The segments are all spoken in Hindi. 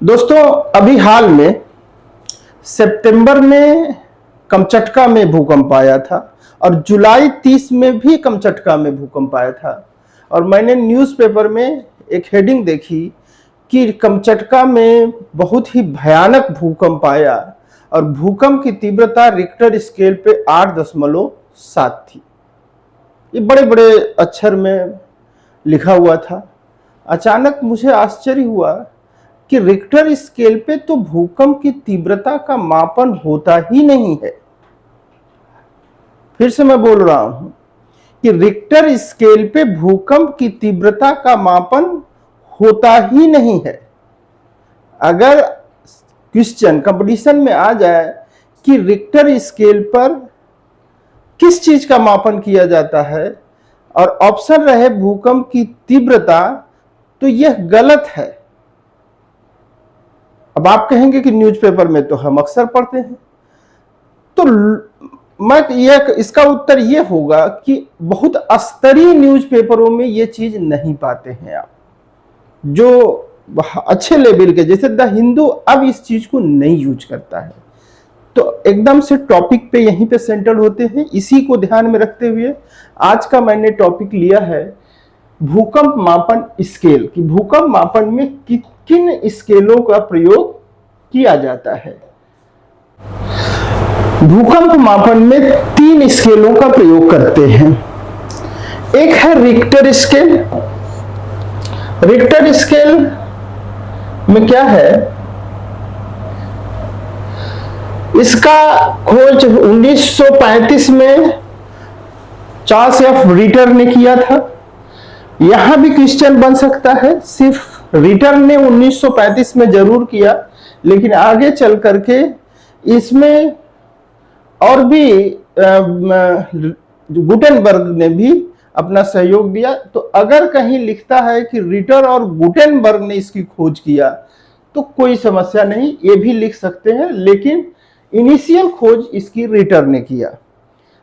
दोस्तों, अभी हाल में सितंबर में कमचटका में भूकंप आया था और जुलाई 30 में भी कमचटका में भूकंप आया था। और मैंने न्यूज़पेपर में एक हेडिंग देखी कि कमचटका में बहुत ही भयानक भूकंप आया और भूकंप की तीव्रता रिक्टर स्केल पे 8.7 थी। ये बड़े बड़े अक्षर में लिखा हुआ था। अचानक मुझे आश्चर्य हुआ कि रिक्टर स्केल पे तो भूकंप की तीव्रता का मापन होता ही नहीं है। फिर से मैं बोल रहा हूं कि रिक्टर स्केल पे भूकंप की तीव्रता का मापन होता ही नहीं है। अगर क्वेश्चन कंपटीशन में आ जाए कि रिक्टर स्केल पर किस चीज का मापन किया जाता है और ऑप्शन रहे भूकंप की तीव्रता, तो यह गलत है। अब आप कहेंगे कि न्यूज़पेपर में तो हम अक्सर पढ़ते हैं, तो इसका उत्तर यह होगा कि बहुत स्तरीय न्यूज़पेपरों में यह चीज नहीं पाते हैं आप। जो अच्छे लेवल के, जैसे द हिंदू अब इस चीज को नहीं यूज करता है, तो एकदम से टॉपिक पे यहीं पे सेंटर होते हैं। इसी को ध्यान में रखते हुए आज का मैंने टॉपिक लिया है भूकंप मापन स्केल की। भूकंप मापन में किन स्केलों का प्रयोग किया जाता है। भूकंप मापन में 3 स्केलों का प्रयोग करते हैं। एक है रिक्टर स्केल। रिक्टर स्केल में क्या है, इसका खोज 1935 में चार्ल्स एफ रिटर ने किया था। यहां भी क्वेश्चन बन सकता है, सिर्फ रिटर ने 1935 में जरूर किया, लेकिन आगे चल करके इसमें और भी गुटेनबर्ग ने भी अपना सहयोग दिया। तो अगर कहीं लिखता है कि रिटर और गुटेनबर्ग ने इसकी खोज किया तो कोई समस्या नहीं, ये भी लिख सकते हैं, लेकिन इनिशियल खोज इसकी रिटर ने किया।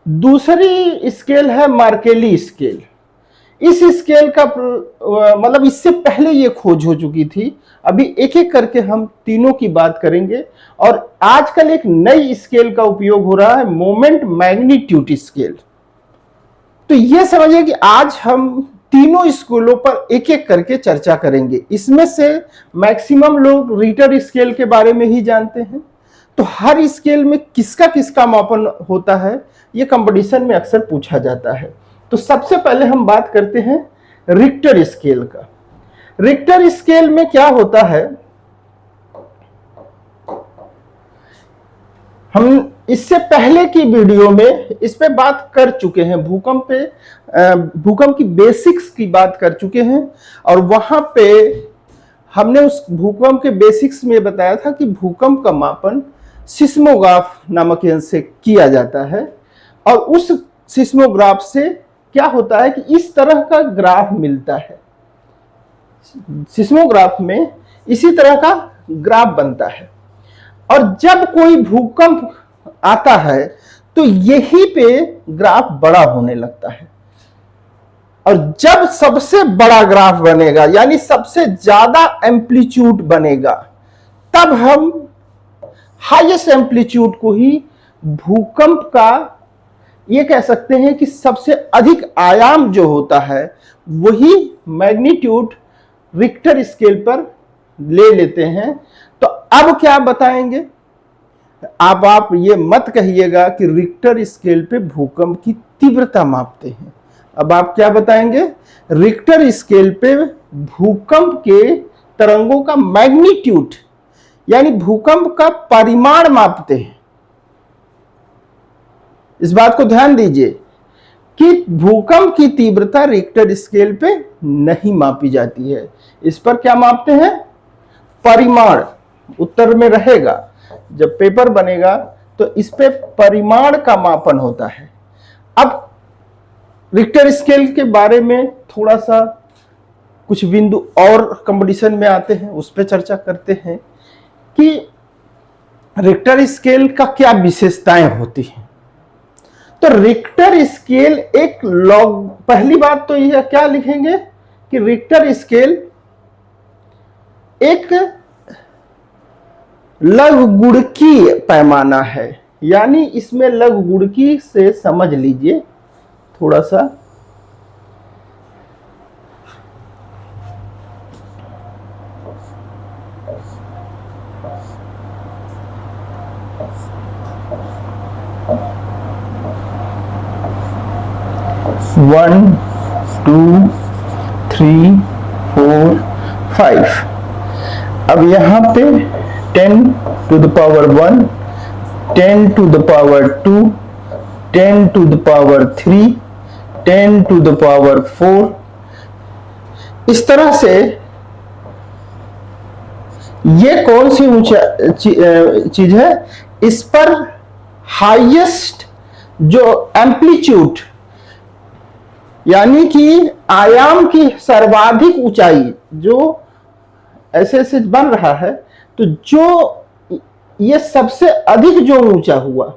दूसरी स्केल है मार्केली स्केल। इस स्केल का मतलब इससे पहले ये खोज हो चुकी थी। अभी एक एक करके हम तीनों की बात करेंगे। और आजकल एक नई स्केल का उपयोग हो रहा है, मोमेंट मैग्नीट्यूड स्केल। तो ये समझिए कि आज हम तीनों स्केलों पर एक एक करके चर्चा करेंगे। इसमें से मैक्सिमम लोग रिटर स्केल के बारे में ही जानते हैं। तो हर स्केल में किसका किसका मापन होता है, ये कंपटीशन में अक्सर पूछा जाता है। तो सबसे पहले हम बात करते हैं रिक्टर स्केल का। रिक्टर स्केल में क्या होता है, हम इससे पहले की वीडियो में इस पे बात कर चुके हैं। भूकंप की बेसिक्स की बात कर चुके हैं और वहां पे हमने उस भूकंप के बेसिक्स में बताया था कि भूकंप का मापन सिस्मोग्राफ नामक यंत्र से किया जाता है। और उस सिस्मोग्राफ से क्या होता है कि इस तरह का ग्राफ मिलता है। सिस्मोग्राफ में इसी तरह का ग्राफ बनता है और जब कोई भूकंप आता है तो यहीं पे ग्राफ बड़ा होने लगता है। और जब सबसे बड़ा ग्राफ बनेगा, यानी सबसे ज्यादा एम्पलीट्यूड बनेगा, तब हम हाईएस्ट एम्पलीट्यूड को ही भूकंप का ये कह सकते हैं कि सबसे अधिक आयाम जो होता है वही मैग्नीट्यूड रिक्टर स्केल पर ले लेते हैं। तो अब क्या बताएंगे, आप ये मत कहिएगा कि रिक्टर स्केल पे भूकंप की तीव्रता मापते हैं। अब आप क्या बताएंगे, रिक्टर स्केल पे भूकंप के तरंगों का मैग्नीट्यूड यानी भूकंप का परिमाण मापते हैं। इस बात को ध्यान दीजिए कि भूकंप की तीव्रता रिक्टर स्केल पे नहीं मापी जाती है। इस पर क्या मापते हैं, परिमाण। उत्तर में रहेगा, जब पेपर बनेगा तो इस पे परिमाण का मापन होता है। अब रिक्टर स्केल के बारे में थोड़ा सा कुछ बिंदु और कंपटीशन में आते हैं, उस पर चर्चा करते हैं कि रिक्टर स्केल का क्या विशेषताएं होती हैं। तो रिक्टर स्केल एक लॉग, पहली बात तो यह क्या लिखेंगे कि रिक्टर स्केल एक लघु गुणकीय पैमाना है, यानी इसमें लघु गुणकी से समझ लीजिए थोड़ा सा। One, two, three, four, 5। अब यहां पे 10 to the power 1, 10 to the power 2, 10 to the power 3, 10 to the power 4। इस तरह से ये कौन सी ऊंचा चीज है, इस पर हाईएस्ट जो एम्पलीट्यूड यानी कि आयाम की सर्वाधिक ऊंचाई जो ऐसे ऐसे बन रहा है, तो जो ये सबसे अधिक जो ऊंचा हुआ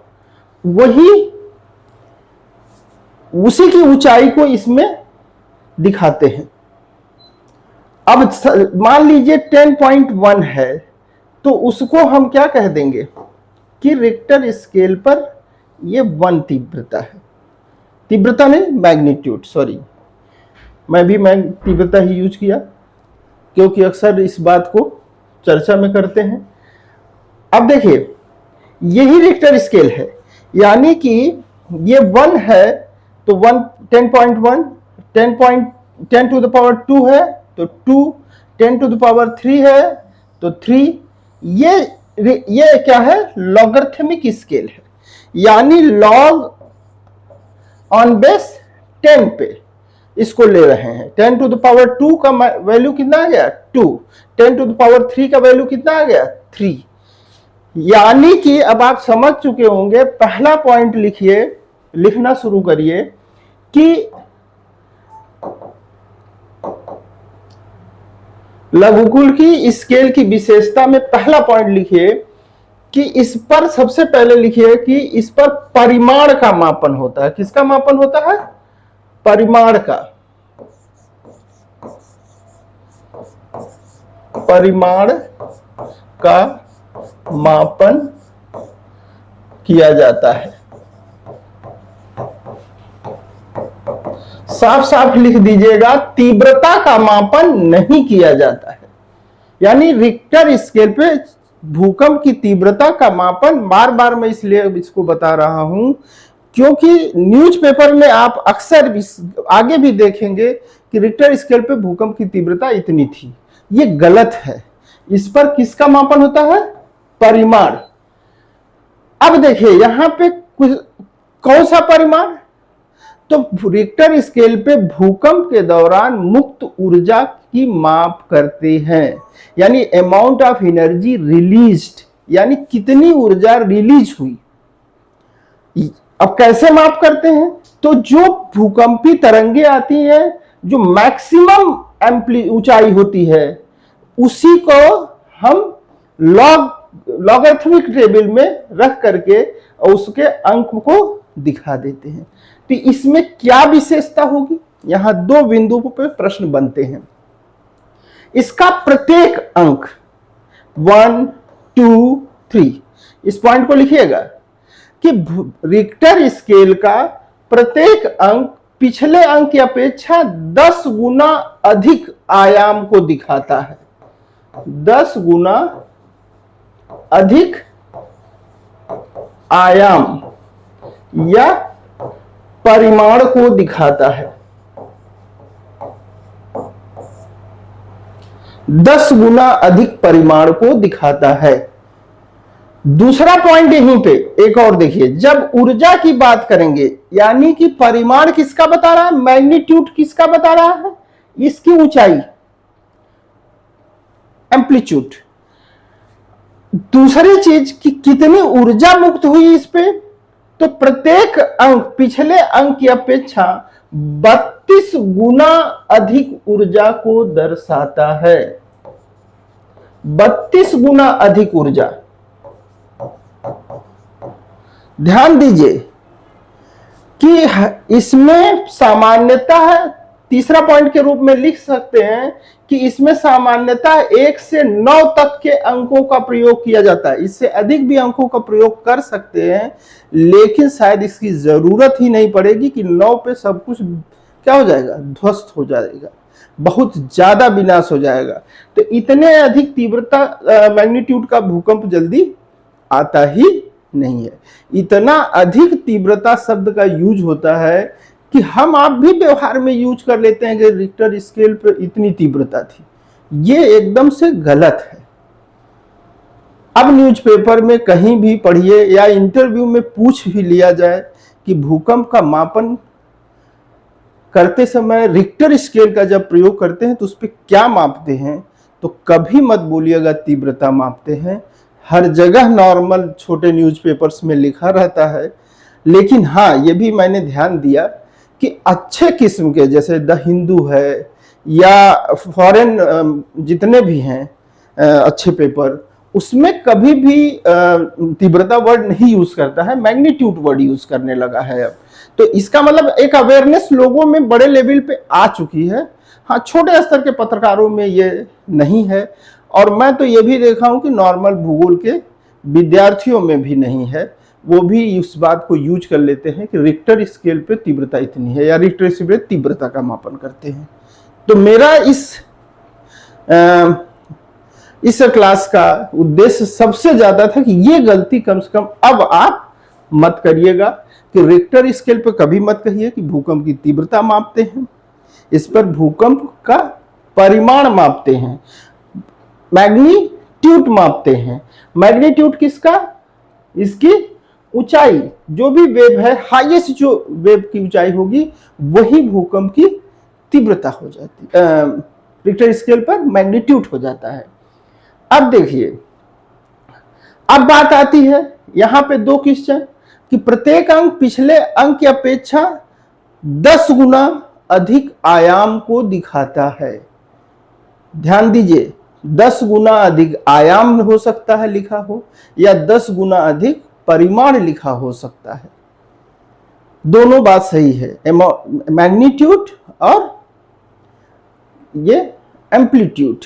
वही उसी की ऊंचाई को इसमें दिखाते हैं। अब मान लीजिए 10.1 है, तो उसको हम क्या कह देंगे कि रिक्टर स्केल पर ये 1 तीव्रता है। तीव्रता नहीं, मैग्नीट्यूड, सॉरी, मैं भी तीव्रता ही यूज किया क्योंकि अक्सर इस बात को चर्चा में करते हैं। अब देखिए यही रिक्टर स्केल है, यानी कि ये 1 है तो 10.1, 10 टू द पावर 2 है तो 2, 10 टू द पावर 3 है तो 3। ये क्या है, लॉगरिथमिक स्केल है, यानी लॉग ऑन बेस 10 पे इसको ले रहे हैं। 10 टू द पावर 2 का वैल्यू कितना आ गया, 2। 10 टू द पावर 3 का वैल्यू कितना आ गया, 3। यानी कि अब आप समझ चुके होंगे। पहला पॉइंट लिखिए, लिखना शुरू करिए कि लघुकुल की स्केल की विशेषता में पहला पॉइंट लिखिए कि इस पर सबसे पहले लिखिए कि इस पर परिमाण का मापन होता है। किसका मापन होता है, परिमाण का। परिमाण का मापन किया जाता है। साफ साफ लिख दीजिएगा, तीव्रता का मापन नहीं किया जाता है। यानी रिक्टर स्केल पे भूकंप की तीव्रता का मापन, बार बार मैं इसलिए इसको बता रहा हूं क्योंकि न्यूज़पेपर में आप अक्सर आगे भी देखेंगे कि रिक्टर स्केल पे भूकंप की तीव्रता इतनी थी। ये गलत है। इस पर किसका मापन होता है, परिमाण। अब देखिए यहां पे कौन सा परिमाण, तो रिक्टर स्केल पे भूकंप के दौरान मुक्त ऊर्जा की माप करते हैं, यानी अमाउंट ऑफ एनर्जी रिलीज्ड, यानी कितनी ऊर्जा रिलीज हुई। अब कैसे माप करते हैं, तो जो भूकंपी तरंगे आती हैं, जो मैक्सिमम ऊंचाई होती है, उसी को हम लॉगरिथमिक टेबल में रख करके और उसके अंक को दिखा देते हैं। तो इसमें क्या विशेषता होगी, यहां 2 बिंदुओं पर प्रश्न बनते हैं। इसका प्रत्येक अंक 1, 2, 3, इस पॉइंट को लिखिएगा कि रिक्टर स्केल का प्रत्येक अंक पिछले अंक की अपेक्षा 10 गुना अधिक आयाम को दिखाता है। 10 गुना अधिक आयाम या परिमाण को दिखाता है। 10 गुना अधिक परिमाण को दिखाता है। दूसरा पॉइंट यहीं पे एक और देखिए, जब ऊर्जा की बात करेंगे, यानी कि परिमाण किसका बता रहा है, मैग्नीट्यूड किसका बता रहा है, इसकी ऊंचाई, एम्पलीट्यूड। दूसरी चीज कि कितनी ऊर्जा मुक्त हुई इस पे, तो प्रत्येक अंक पिछले अंक की अपेक्षा 32 गुना अधिक ऊर्जा को दर्शाता है। 32 गुना अधिक ऊर्जा। ध्यान दीजिए कि इसमें सामान्यतः तीसरा पॉइंट के रूप में लिख सकते हैं कि इसमें सामान्यतः 1 से 9 तक के अंकों का प्रयोग किया जाता है। इससे अधिक भी अंकों का प्रयोग कर सकते हैं, लेकिन शायद इसकी जरूरत ही नहीं पड़ेगी कि 9 पे सब कुछ क्या हो जाएगा, ध्वस्त हो जाएगा, बहुत ज्यादा विनाश हो जाएगा। तो इतने अधिक तीव्रता मैग्नीट्यूड का भूकंप जल्दी आता ही नहीं है। इतना अधिक तीव्रता शब्द का यूज होता है कि हम आप भी व्यवहार में यूज कर लेते हैं कि रिक्टर स्केल पर इतनी तीव्रता थी। ये एकदम से गलत है। अब न्यूज़पेपर में कहीं भी पढ़िए या इंटरव्यू में पूछ भी लिया जाए कि भूकंप का मापन करते समय रिक्टर स्केल का जब प्रयोग करते हैं तो उस पर क्या मापते हैं, तो कभी मत बोलिएगा तीव्रता मापते हैं। हर जगह नॉर्मल छोटे न्यूज़पेपर्स में लिखा रहता है। लेकिन हाँ, ये भी मैंने ध्यान दिया कि अच्छे किस्म के जैसे द हिंदू है या फॉरेन जितने भी हैं अच्छे पेपर, उसमें कभी भी तीव्रता वर्ड नहीं यूज करता है, मैग्नीट्यूड वर्ड यूज करने लगा है अब। तो इसका मतलब एक अवेयरनेस लोगों में बड़े लेवल पे आ चुकी है। हाँ, छोटे स्तर के पत्रकारों में ये नहीं है, और मैं तो ये भी देखा हूं कि नॉर्मल भूगोल के विद्यार्थियों में भी नहीं है। वो भी इस बात को यूज कर लेते हैं कि रिक्टर स्केल पे तीव्रता इतनी है, या रिक्टर स्केल पे तीव्रता का मापन करते हैं। तो मेरा इस क्लास का उद्देश्य सबसे ज्यादा था कि ये गलती कम से कम अब आप मत करिएगा कि रिक्टर स्केल पे कभी मत कहिए कि भूकंप की तीव्रता मापते हैं। इस पर भूकंप का परिमाण मापते हैं, मैग्नीट्यूड मापते हैं। मैग्नीट्यूड किसका? इसकी ऊंचाई, जो भी वेव है, हाईएस्ट जो वेव की ऊंचाई होगी वही भूकंप की तीव्रता हो जाती है, रिक्टर स्केल पर मैग्नीट्यूड हो जाता है। अब देखिए, अब बात आती है यहां पे 2 क्वेश्चन कि प्रत्येक अंक पिछले अंक की अपेक्षा 10 गुना अधिक आयाम को दिखाता है। ध्यान दीजिए, 10 गुना अधिक आयाम हो सकता है लिखा हो, या 10 गुना अधिक परिमाण लिखा हो सकता है। दोनों बात सही है, मैग्नीट्यूड और ये एम्पलीट्यूड।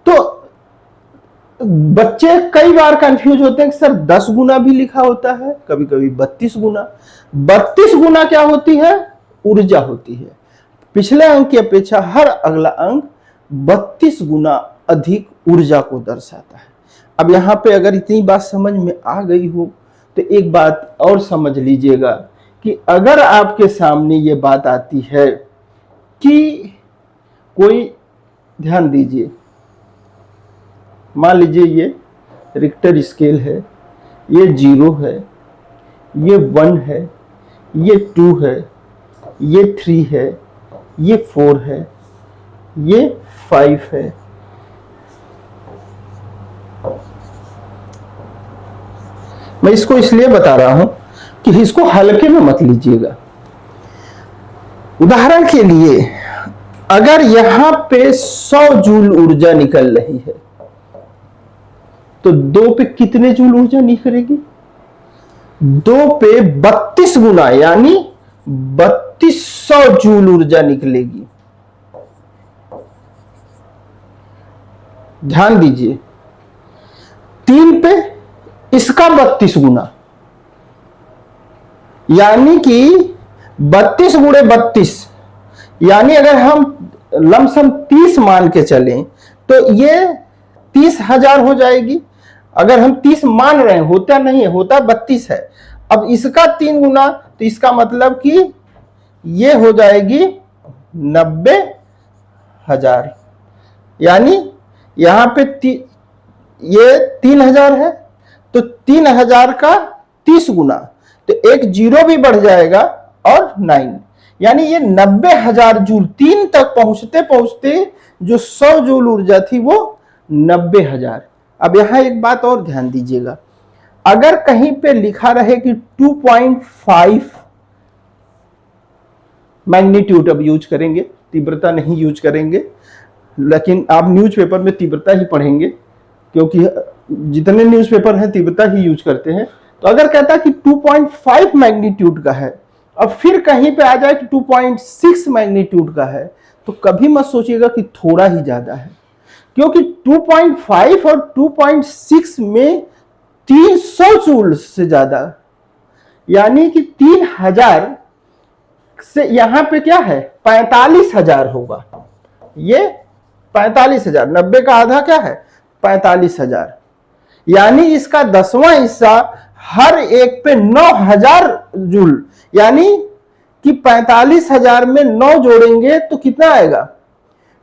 तो बच्चे कई बार कंफ्यूज होते हैं कि सर 10 गुना भी लिखा होता है, कभी कभी 32 गुना। 32 गुना क्या होती है? ऊर्जा होती है। पिछले अंक की अपेक्षा हर अगला अंक 32 गुना अधिक ऊर्जा को दर्शाता है। अब यहां पे अगर इतनी बात समझ में आ गई हो तो एक बात और समझ लीजिएगा कि अगर आपके सामने ये बात आती है कि कोई, ध्यान दीजिए, मान लीजिए ये रिक्टर स्केल है, ये 0 है, ये 1 है, ये 2 है, ये 3 है, ये 4 है, ये 5 है। मैं इसको इसलिए बता रहा हूं कि इसको हल्के में मत लीजिएगा। उदाहरण के लिए, अगर यहां पे 100 जूल ऊर्जा निकल रही है तो 2 पे कितने जूल ऊर्जा निकलेगी? 2 पे 32 गुना, यानी 3200 जूल ऊर्जा निकलेगी। ध्यान दीजिए, 3 पे इसका 32 गुना, यानी कि 32 गुणे 32, यानी अगर हम लमसम 30 मान के चलें तो ये 30,000 हो जाएगी। अगर हम 30 मान रहे हैं, होता नहीं है, होता 32 है। अब इसका 3 गुना, तो इसका मतलब कि ये हो जाएगी 90,000, यानी यहां पे ये 3,000 है तो 3,000 का 30 गुना, तो एक 0 भी बढ़ जाएगा और 9, यानी ये 90,000 जूल। 3 तक पहुंचते पहुंचते जो 100 जूल ऊर्जा थी वो 90,000। अब यहां एक बात और ध्यान दीजिएगा, अगर कहीं पे लिखा रहे कि 2.5 मैग्नीट्यूड, अब यूज करेंगे, तीव्रता नहीं यूज करेंगे, लेकिन आप न्यूज़पेपर में तीव्रता ही पढ़ेंगे क्योंकि जितने न्यूज़पेपर हैं तीव्रता ही यूज करते हैं। तो अगर कहता है कि 2.5 मैग्नीट्यूड का है, अब फिर कहीं पे आ जाए कि 2.6 मैग्नीट्यूड का है, तो कभी मत सोचिएगा कि थोड़ा ही ज्यादा है, क्योंकि 2.5 और 2.6 में 300 जूल से ज्यादा, यानी कि 3000 से यहां पे क्या है 45,000 होगा। ये 45,000, 90 का आधा क्या है 45,000, यानी इसका 10वां हिस्सा हर एक पे 9,000 जूल, यानी कि 45,000 में 9 जोड़ेंगे तो कितना आएगा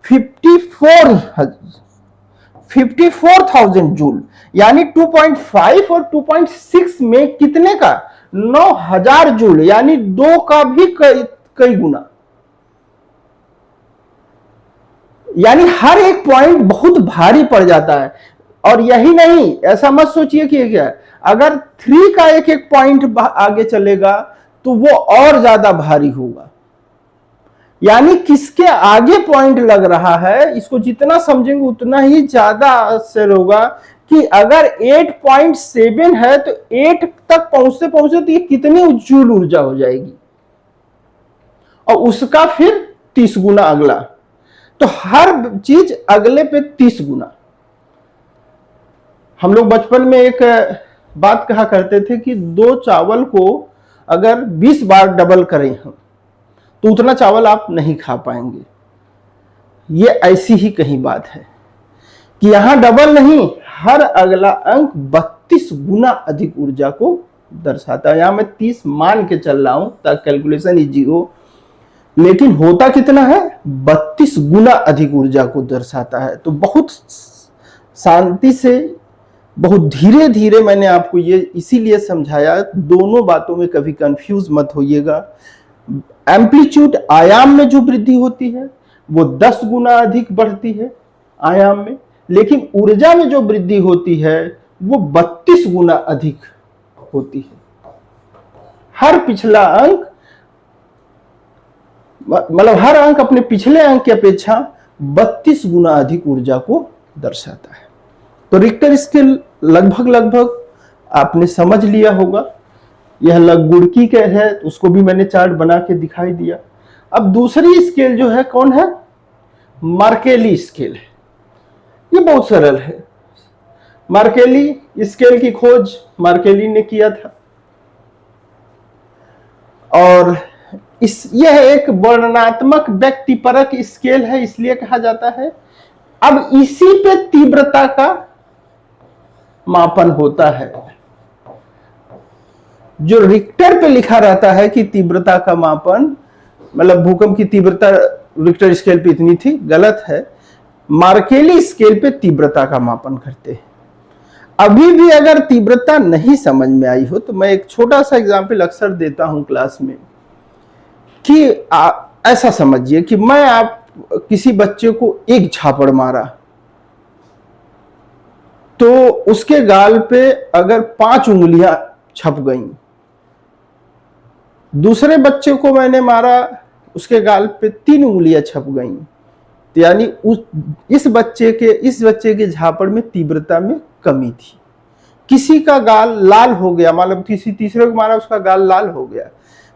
54,000 जूल, यानी 2.5 और 2.6 में कितने का 9,000 जूल, यानी 2 का भी कई गुना, यानी हर एक पॉइंट बहुत भारी पड़ जाता है। और यही नहीं, ऐसा मत सोचिए कि क्या है, अगर 3 का एक एक पॉइंट आगे चलेगा तो वो और ज्यादा भारी होगा, यानी किसके आगे पॉइंट लग रहा है इसको जितना समझेंगे उतना ही ज्यादा असर होगा। कि अगर 8.7 है तो 8 तक पहुंचते पहुंचते तो ये कितनी जूल ऊर्जा हो जाएगी, और उसका फिर 30 गुना अगला, तो हर चीज अगले पे 30 गुना। हम लोग बचपन में एक बात कहा करते थे कि 2 चावल को अगर 20 बार डबल करें हम तो उतना चावल आप नहीं खा पाएंगे। ये ऐसी ही कहीं बात है कि यहां डबल नहीं, हर अगला अंक 32 गुना अधिक ऊर्जा को दर्शाता है। यहां मैं 30 मान के चल रहा हूं ताकि कैलकुलेशन इजी हो, लेकिन होता कितना है 32 गुना अधिक ऊर्जा को दर्शाता है। तो बहुत शांति से, बहुत धीरे धीरे मैंने आपको ये इसीलिए समझाया, दोनों बातों में कभी कंफ्यूज मत होइएगा। एम्पलीट्यूड आयाम में जो वृद्धि होती है वो 10 गुना अधिक बढ़ती है आयाम में, लेकिन ऊर्जा में जो वृद्धि होती है वो 32 गुना अधिक होती है। हर पिछला अंक, मतलब हर अंक अपने पिछले अंक की अपेक्षा 32 गुना अधिक ऊर्जा को दर्शाता है। तो रिक्टर स्केल लगभग आपने समझ लिया होगा। यह लघुगुणकी के है, उसको भी मैंने चार्ट बना के दिखाई दिया। अब दूसरी स्केल जो है कौन है, मार्केली स्केल है। ये बहुत सरल है। मार्केली स्केल की खोज मार्केली ने किया था, और यह एक वर्णनात्मक व्यक्तिपरक स्केल है, इसलिए कहा जाता है। अब इसी पे तीव्रता का मापन होता है। जो रिक्टर पे लिखा रहता है कि तीव्रता का मापन, मतलब भूकंप की तीव्रता रिक्टर स्केल पे इतनी थी, गलत है। मार्केली स्केल पे तीव्रता का मापन करते हैं। अभी भी अगर तीव्रता नहीं समझ में आई हो तो मैं एक छोटा सा एग्जाम्पल अक्सर देता हूं क्लास में, कि ऐसा समझिए कि मैं आप किसी बच्चे को एक झापड़ मारा तो उसके गाल पे अगर 5 उंगलियां छप गईं, दूसरे बच्चे को मैंने मारा उसके गाल पे 3 उंगलियां छप गईं, तो यानी इस बच्चे के झापड़ में तीव्रता में कमी थी। किसी का गाल लाल हो गया, मतलब किसी तीसरे को मारा उसका गाल लाल हो गया,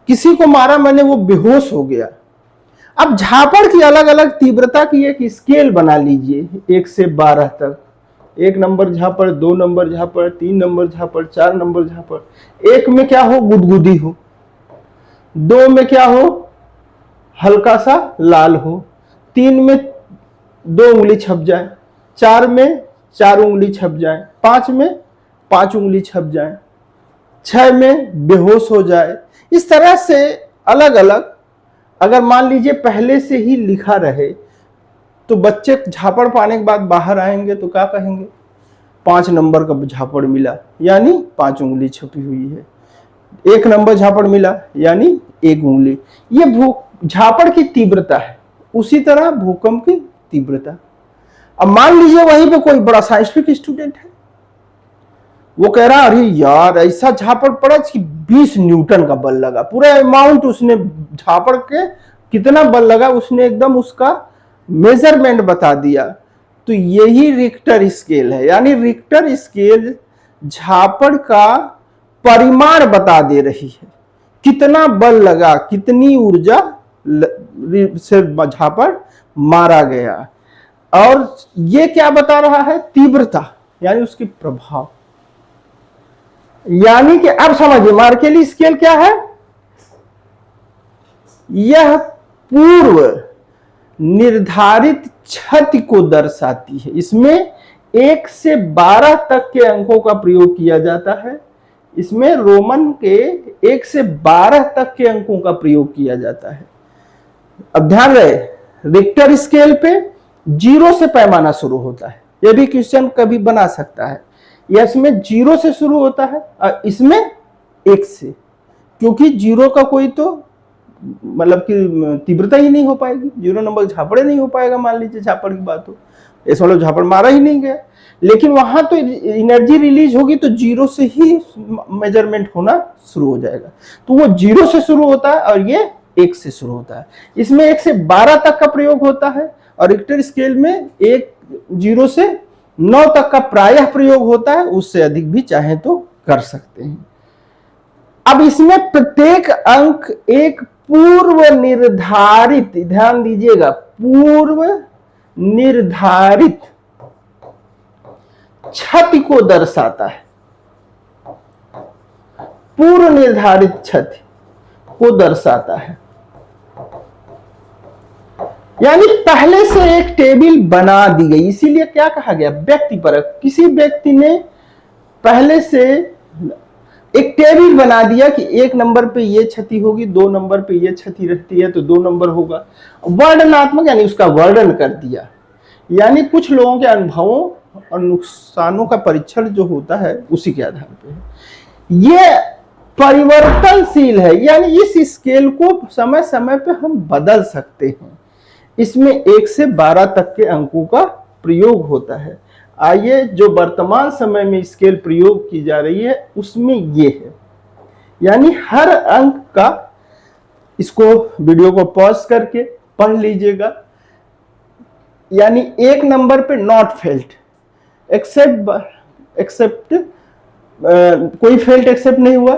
किसी को मारा मैंने वो बेहोश हो गया। अब झापड़ की अलग अलग तीव्रता की एक स्केल बना लीजिए 1 से 12 तक। 1 नंबर झापड़, 2 नंबर झापड़, 3 नंबर झापड़, 4 नंबर झापड़। 1 में क्या हो, गुदगुदी हो। 2 में क्या हो, हल्का सा लाल हो। 3 में 2 उंगली छप जाए। 4 में 4 उंगली छप जाए। 5 में 5 उंगली छप जाए। 6 में बेहोश हो जाए। इस तरह से अलग अलग, अगर मान लीजिए पहले से ही लिखा रहे तो बच्चे झापड़ पाने के बाद बाहर आएंगे तो क्या कहेंगे, 5 नंबर का झापड़ मिला, यानी 5 उंगली छपी हुई है। 1 नंबर झापड़ मिला यानी 1 उंगली। ये झापड़ की तीव्रता है। उसी तरह भूकंप की तीव्रता। अब मान लीजिए वहीं पे कोई बड़ा साइंटिफिक स्टूडेंट है, वो कह रहा अरे यार ऐसा झापड़ पड़ा कि 20 न्यूटन का बल लगा। पूरा अमाउंट उसने झापड़ के कितना बल लगा उसने एकदम उसका मेजरमेंट बता दिया। तो यही रिक्टर स्केल है, यानी रिक्टर स्केल झापड़ का परिमाण बता दे रही है, कितना बल लगा, कितनी ऊर्जा से झापड़ मारा गया। और ये क्या बता रहा है? तीव्रता यानी उसकी प्रभाव। यानी कि अब समझिए मार्केली स्केल क्या है? यह पूर्व निर्धारित क्षति को दर्शाती है। इसमें 1 से 12 तक के अंकों का प्रयोग किया जाता है। इसमें रोमन के 1 से 12 तक के अंकों का प्रयोग किया जाता है। अब ध्यान रहे, रिक्टर स्केल पे 0 से पैमाना शुरू होता है। यह भी क्वेश्चन कभी बना सकता है। यह इसमें 0 से शुरू होता है और इसमें 1 से, क्योंकि 0 का कोई तो मतलब कि तीव्रता ही नहीं हो पाएगी। 0 नंबर झापड़े नहीं हो पाएगा। मान लीजिए झापड़ की बात हो, ऐसा मतलब झापड़ मारा ही नहीं गया, लेकिन वहां तो एनर्जी रिलीज होगी तो 0 से ही मेजरमेंट होना शुरू हो जाएगा। तो वो 0 से शुरू होता है और ये 1 से शुरू होता है। इसमें 1 से 12 तक का प्रयोग होता है और रिक्टर स्केल में 0 से 9 तक का प्रायः प्रयोग होता है। उससे अधिक भी चाहे तो कर सकते हैं। अब इसमें प्रत्येक अंक एक पूर्व निर्धारित, ध्यान दीजिएगा, पूर्व निर्धारित क्षति को दर्शाता है। पूर्व निर्धारित क्षति को दर्शाता है। यानी पहले से एक टेबल बना दी गई, इसीलिए क्या कहा गया? व्यक्तिपरक। किसी व्यक्ति ने पहले से एक टेबल बना दिया कि 1 नंबर पे ये क्षति होगी, 2 नंबर पे ये क्षति रहती है तो 2 नंबर होगा। वर्णनात्मक यानी उसका वर्णन कर दिया। यानी कुछ लोगों के अनुभवों और नुकसानों का परीक्षण जो होता है उसी के आधार पे है। ये परिवर्तनशील है, यानी इस स्केल को समय समय पे हम बदल सकते हैं। इसमें 1 से 12 तक के अंकों का प्रयोग होता है। आइए, जो वर्तमान समय में स्केल प्रयोग की जा रही है उसमें ये है। यानी हर अंक का, इसको वीडियो को पॉज करके पढ़ लीजिएगा। यानी 1 नंबर पे नॉट फेल्ट, एक्सेप्ट कोई फेल्ट एक्सेप्ट नहीं हुआ,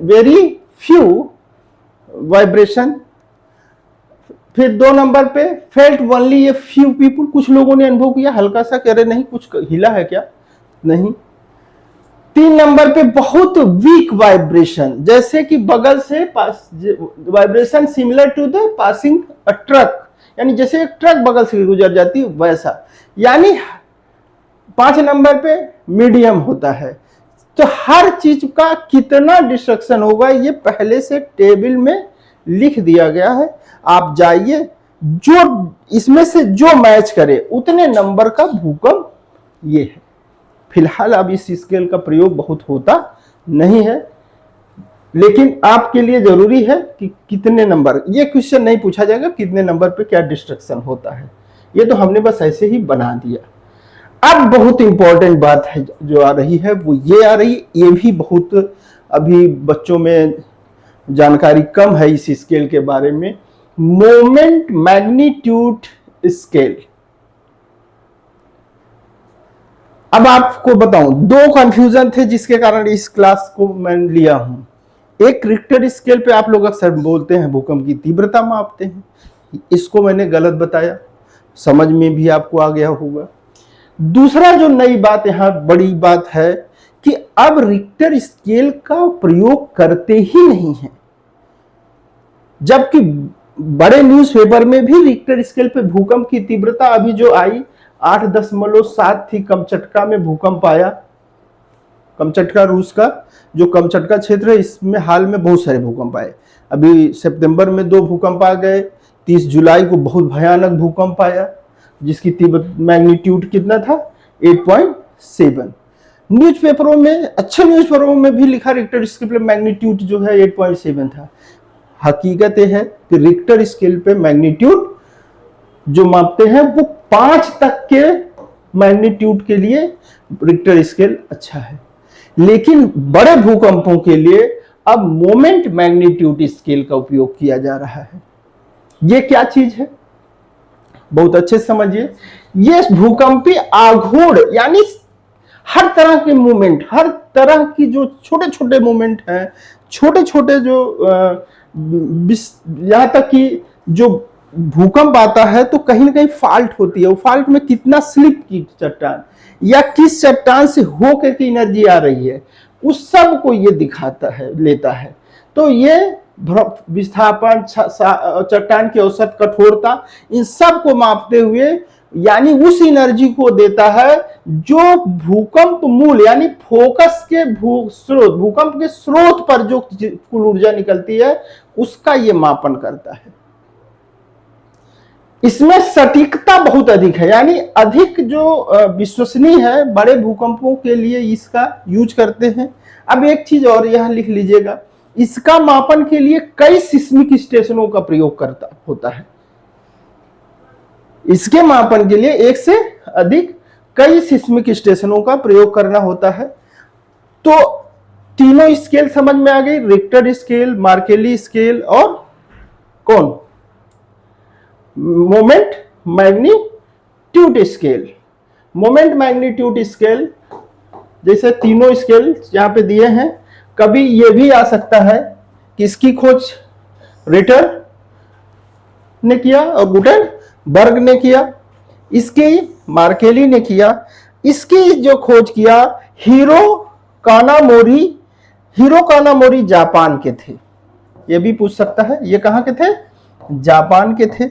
वेरी फ्यू वाइब्रेशन। फिर 2 नंबर पे felt only a few people, कुछ लोगों ने अनुभव किया हल्का सा, कह रहे नहीं कुछ हिला है क्या, नहीं। 3 नंबर पे बहुत वीक वाइब्रेशन, जैसे कि बगल से vibration similar to the passing a truck, यानी जैसे एक ट्रक बगल से गुजर जाती है वैसा। यानी 5 नंबर पे मीडियम होता है। तो हर चीज का कितना डिस्ट्रक्शन होगा ये पहले से टेबल में लिख दिया गया है। आप जाइए, जो इसमें से जो मैच करे उतने नंबर का भूकंप ये है। फिलहाल अब इस स्केल का प्रयोग बहुत होता नहीं है, लेकिन आपके लिए जरूरी है कि कितने नंबर, ये क्वेश्चन नहीं पूछा जाएगा कितने नंबर पे क्या डिस्ट्रक्शन होता है, ये तो हमने बस ऐसे ही बना दिया। अब बहुत इंपॉर्टेंट बात है जो आ रही है वो ये आ रही है, ये भी बहुत अभी बच्चों में जानकारी कम है इस स्केल के बारे में। Moment magnitude scale. अब आपको बताऊं, 2 कंफ्यूजन थे जिसके कारण इस क्लास को मैं लिया हूं। एक रिक्टर स्केल पे आप लोग अक्सर बोलते हैं भूकंप की तीव्रता मापते हैं, इसको मैंने गलत बताया, समझ में भी आपको आ गया होगा। दूसरा जो नई बात यहां बड़ी बात है कि अब रिक्टर स्केल का प्रयोग करते ही नहीं है, जबकि बड़े न्यूज़पेपर में भी रिक्टर स्केल पे भूकंप की तीव्रता अभी जो आई 8.7 थी। कमचटका में भूकंप आया, कमचटका रूस का जो कमचटका क्षेत्र है इसमें हाल में बहुत सारे भूकंप आए। अभी सितंबर में 2 भूकंप आ गए, 30 जुलाई को बहुत भयानक भूकंप आया जिसकी तीव्रता मैग्नीट्यूड कितना था 8.7। न्यूज़पेपरों में, अच्छे न्यूज़पेपरों में भी लिखा रिक्टर स्केल पे मैग्नीट्यूड जो है 8.7 था। हकीकत यह है कि रिक्टर स्केल पे मैग्नीट्यूड जो मापते हैं वो 5 तक के मैग्नीट्यूड के लिए रिक्टर स्केल अच्छा है, लेकिन बड़े भूकंपों के लिए अब मोमेंट मैग्नीट्यूड स्केल का उपयोग किया जा रहा है। ये क्या चीज है बहुत अच्छे से समझिए। ये भूकंपी आघूर्ण, यानी हर तरह के मूवमेंट, हर तरह की जो छोटे छोटे मूवमेंट हैं, छोटे छोटे जो यहाँ तक कि जो भूकंप आता है तो कहीं ना कहीं फॉल्ट होती है, वो फॉल्ट में कितना स्लिप की चट्टान या किस चट्टान से होकर की एनर्जी आ रही है, उस सब को ये दिखाता है, लेता है। तो ये विस्थापन, चट्टान की औसत कठोरता, इन सब को मापते हुए यानी उस एनर्जी को देता है जो भूकंप मूल यानी फोकस के भूकंप के स्रोत पर जो कुल ऊर्जा निकलती है उसका ये मापन करता है। इसमें सटीकता बहुत अधिक है, यानी अधिक जो विश्वसनीय है, बड़े भूकंपों के लिए इसका यूज करते हैं। अब एक चीज और यहां लिख लीजिएगा, इसका मापन के लिए कई सिस्मिक स्टेशनों का प्रयोग होता है। इसके मापन के लिए एक से अधिक कई सिस्मिक स्टेशनों का प्रयोग करना होता है। तो तीनों स्केल समझ में आ गई, रिक्टर स्केल, मार्केली स्केल और कौन, moment magnitude scale. Moment magnitude scale जैसे तीनों स्केल यहां पे दिए हैं, कभी यह भी आ सकता है कि इसकी खोज रिटर ने किया और गुटेनबर्ग ने किया, इसकी मार्केली ने किया, इसकी जो खोज किया हीरो कानामोरी जापान के थे। ये भी पूछ सकता है ये कहां के थे, जापान के थे।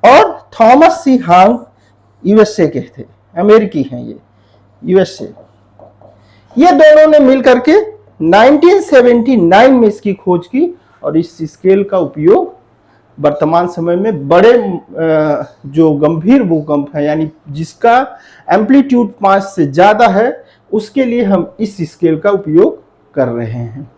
और थॉमस सी हांग यूएसए के थे, अमेरिकी हैं ये, यूएसए। ये दोनों ने मिलकर के 1979 में इसकी खोज की और इस स्केल का उपयोग वर्तमान समय में बड़े जो गंभीर भूकंप है यानी जिसका एम्पलीट्यूड 5 से ज्यादा है उसके लिए हम इस स्केल का उपयोग कर रहे हैं।